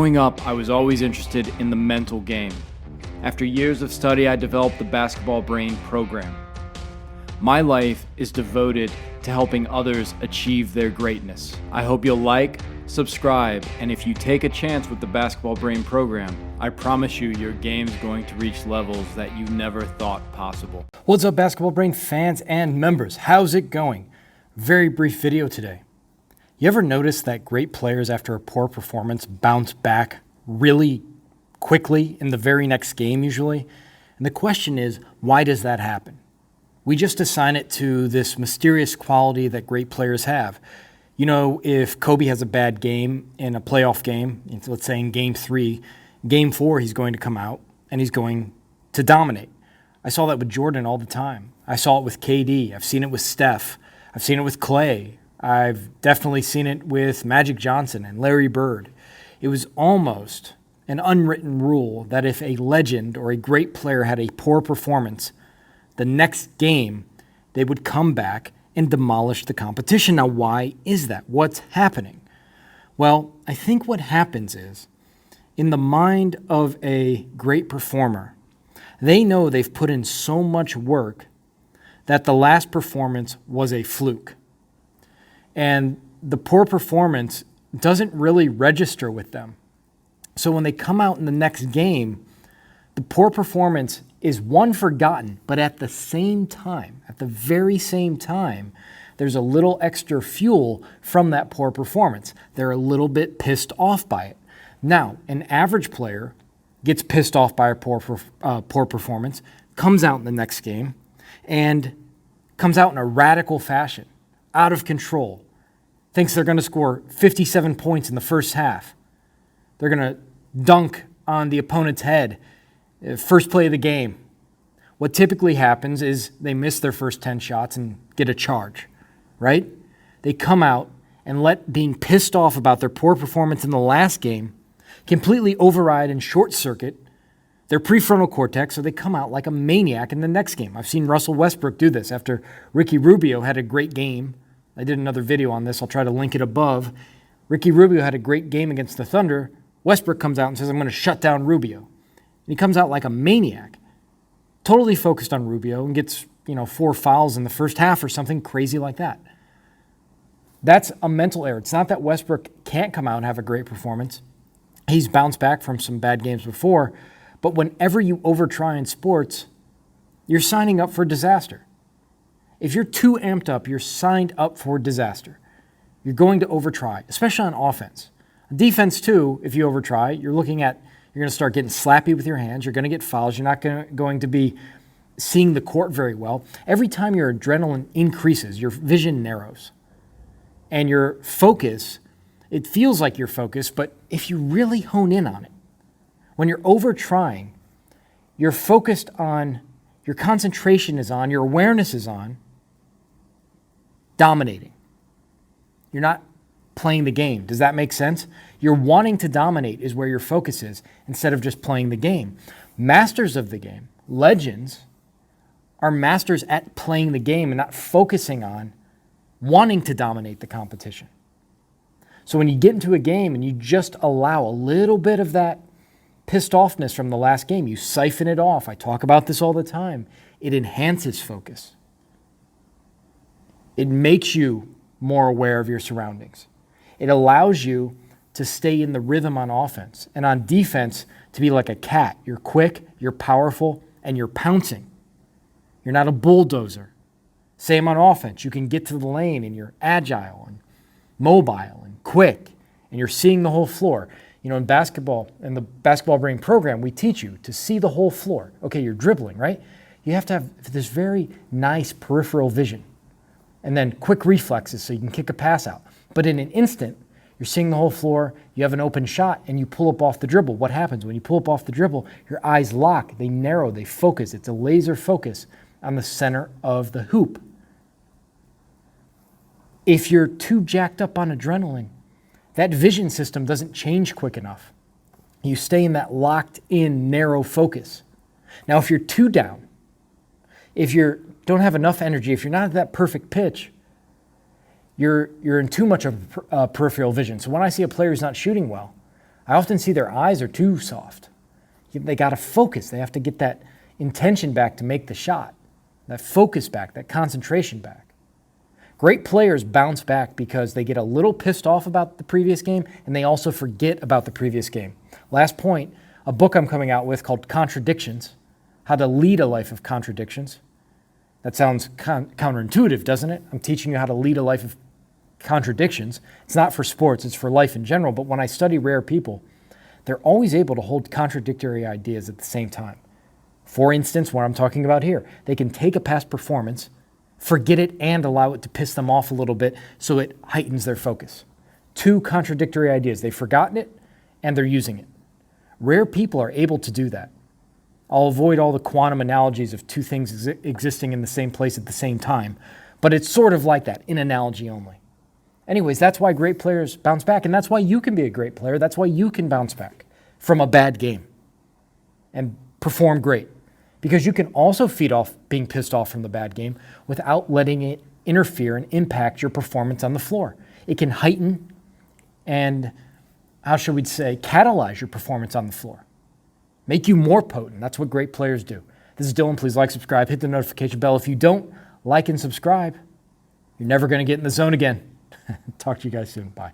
Growing up, I was always interested in the mental game. After years of study, I developed the Basketball Brain program. My life is devoted to helping others achieve their greatness. I hope you'll like, subscribe, and if you take a chance with the Basketball Brain program, I promise you your game's going to reach levels that you never thought possible. What's up, Basketball Brain fans and members? How's it going? Very brief video today. You ever notice that great players after a poor performance bounce back really quickly in the very next game usually? And the question is, why does that happen? We just assign it to this mysterious quality that great players have. You know, if Kobe has a bad game in a playoff game, let's say in Game 3, Game 4 he's going to come out and he's going to dominate. I saw that with Jordan all the time. I saw it with KD. I've seen it with Steph. I've seen it with Clay. I've definitely seen it with Magic Johnson and Larry Bird. It was almost an unwritten rule that if a legend or a great player had a poor performance, the next game they would come back and demolish the competition. Now, why is that? What's happening? Well, I think what happens is, in the mind of a great performer, they know they've put in so much work that the last performance was a fluke. And the poor performance doesn't really register with them. So when they come out in the next game, the poor performance is forgotten, but at the same time, at the very same time, there's a little extra fuel from that poor performance. They're a little bit pissed off by it. Now, an average player gets pissed off by a poor performance, comes out in the next game, and comes out in a radical fashion, out of control, thinks they're going to score 57 points in the first half. They're going to dunk on the opponent's head, first play of the game. What typically happens is they miss their first 10 shots and get a charge, right? They come out and let being pissed off about their poor performance in the last game completely override and short circuit their prefrontal cortex, so they come out like a maniac in the next game. I've seen Russell Westbrook do this after Ricky Rubio had a great game. I did another video on this. I'll try to link it above. Ricky Rubio had a great game against the Thunder. Westbrook comes out and says, I'm going to shut down Rubio. And he comes out like a maniac, totally focused on Rubio, and gets 4 fouls in the first half or something crazy like that. That's a mental error. It's not that Westbrook can't come out and have a great performance. He's bounced back from some bad games before. But whenever you overtry in sports, you're signing up for disaster. If you're too amped up, you're signed up for disaster. You're going to overtry, especially on offense. Defense, too, if you overtry, you're going to start getting slappy with your hands. You're going to get fouls. You're not going to be seeing the court very well. Every time your adrenaline increases, your vision narrows. And your focus, it feels like you're focused, but if you really hone in on it, when you're overtrying, you're focused on, your concentration is on, your awareness is on dominating. You're not playing the game. Does that make sense? You're wanting to dominate is where your focus is instead of just playing the game. Masters of the game, legends, are masters at playing the game and not focusing on wanting to dominate the competition. So when you get into a game and you just allow a little bit of that pissed offness from the last game, you siphon it off. I talk about this all the time. It enhances focus. It makes you more aware of your surroundings. It allows you to stay in the rhythm on offense, and on defense to be like a cat. You're quick, you're powerful, and you're pouncing. You're not a bulldozer. Same on offense. You can get to the lane and you're agile and mobile and quick, and you're seeing the whole floor. In basketball, in the Basketball Brain program, we teach you to see the whole floor. Okay, you're dribbling, right? You have to have this very nice peripheral vision and then quick reflexes so you can kick a pass out. But in an instant, you're seeing the whole floor, you have an open shot, and you pull up off the dribble. What happens? When you pull up off the dribble, your eyes lock, they narrow, they focus. It's a laser focus on the center of the hoop. If you're too jacked up on adrenaline, that vision system doesn't change quick enough. You stay in that locked-in, narrow focus. Now, if you're too down, if you don't have enough energy, if you're not at that perfect pitch, you're in too much of peripheral vision. So when I see a player who's not shooting well, I often see their eyes are too soft. They got to focus. They have to get that intention back to make the shot, that focus back, that concentration back. Great players bounce back because they get a little pissed off about the previous game and they also forget about the previous game. Last point, a book I'm coming out with called Contradictions, How to Lead a Life of Contradictions. That sounds counterintuitive, doesn't it? I'm teaching you how to lead a life of contradictions. It's not for sports, it's for life in general. But when I study rare people, they're always able to hold contradictory ideas at the same time. For instance, what I'm talking about here, they can take a past performance, forget it, and allow it to piss them off a little bit so it heightens their focus. Two contradictory ideas. They've forgotten it and they're using it. Rare people are able to do that. I'll avoid all the quantum analogies of two things existing in the same place at the same time, but it's sort of like that, in analogy only. Anyways, that's why great players bounce back, and that's why you can be a great player. That's why you can bounce back from a bad game and perform great. Because you can also feed off being pissed off from the bad game without letting it interfere and impact your performance on the floor. It can heighten and, how should we say, catalyze your performance on the floor. Make you more potent. That's what great players do. This is Dylan. Please like, subscribe, hit the notification bell. If you don't like and subscribe, you're never going to get in the zone again. Talk to you guys soon. Bye.